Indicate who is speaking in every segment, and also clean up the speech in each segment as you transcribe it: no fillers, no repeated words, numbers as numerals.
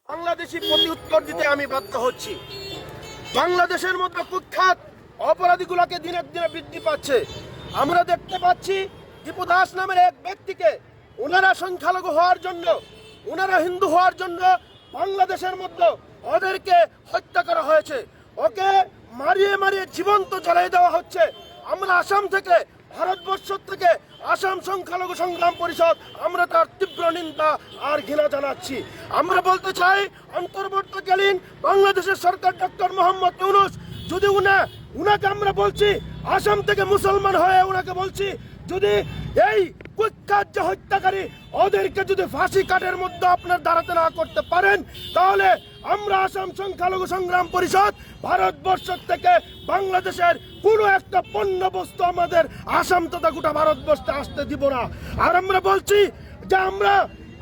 Speaker 1: বাংলাদেশি প্রতি উত্তর দিতে আমি বাধ্য হচ্ছি। বাংলাদেশের মধ্যে কুখ্যাত অপরাধীগুলোকে দিনে দিনে বৃদ্ধি পাচ্ছে। আমরা দেখতে পাচ্ছি দীপু দাস নামের এক ব্যক্তিকে ওনারা সংখ্যালঘু হওয়ার জন্য, ওনারা হিন্দু হওয়ার জন্য বাংলাদেশের মধ্যে ওদেরকে হত্যা করা হয়েছে। ওকে মারিয়ে মারিয়ে জীবন্ত জ্বালিয়ে দেওয়া হচ্ছে। আমরা আসাম থেকে, ভারতবর্ষ থেকে আসাম সংখ্যালঘু সংগ্রাম পরিষদ আমরা তার তীব্র নিন্দা আর ঘৃণা জানাচ্ছি। আমরা বলতে চাই, অন্তর্বর্তীকালীন বাংলাদেশের সরকার ডক্টর মোহাম্মদ ইউনূস, যদি উনাকে আমরা বলছি আসাম থেকে মুসলমান হয়ে উনাকে বলছি, যদি এই কুখ্যাত যে হত্যাকারী ওদেরকে যদি ফাঁসি কাঠের মধ্যে আপনার দাঁড়াতে না করতে পারেন, তাহলে আমরা আসাম সংখ্যালঘু সংগ্রাম পরিষদ ভারতবর্ষ থেকে বাংলাদেশের কোনো একটা পণ্য বস্তু আমাদের আসাম তথা গোটা ভারতবর্ষে আসতে দিব না। আর আমরা বলছি যে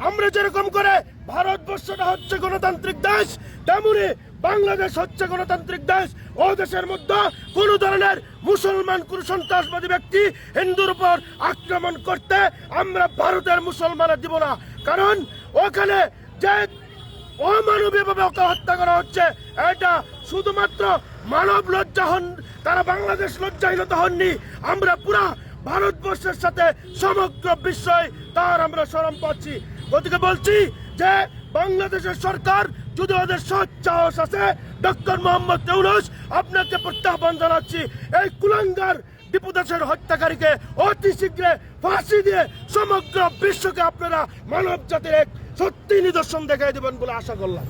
Speaker 1: আমরা যেরকম করে ভারতবর্ষটা হচ্ছে গণতান্ত্রিক দেশ, তেমনি বাংলাদেশ হচ্ছে গণতান্ত্রিক দেশ। ও দেশের মধ্যে কোন ধরনের মুসলমান কোন সন্ত্রাসবাদী ব্যক্তি হিন্দুর উপর আক্রমণ করতে আমরা ভারতের মুসলমানের দিব না। কারণ ওখানে যে অমানবীয়ভাবে ওকে হত্যা করা হচ্ছে, এটা শুধুমাত্র মানব লজ্জা হন, তারা বাংলাদেশ লজ্জাহীনতা হননি, আমরা পুরা ভারতবর্ষের সাথে সমগ্র বিশ্বই তার আমরা শরম পাচ্ছি। গতিকে বলছি যে বাংলাদেশের সরকার যদি ওদের সৎ সাহস আছে, ডক্টর মোহাম্মদ ইউনূস আপনাকে প্রত্যাহ্বান জানাচ্ছি, এই কুলাঙ্গার দীপু দাসের হত্যাকারীকে অতি শীঘ্রে ফাঁসি দিয়ে সমগ্র বিশ্বকে আপনারা মানব জাতির এক সত্যি নিদর্শন দেখাই দেবেন বলে আশা করলাম।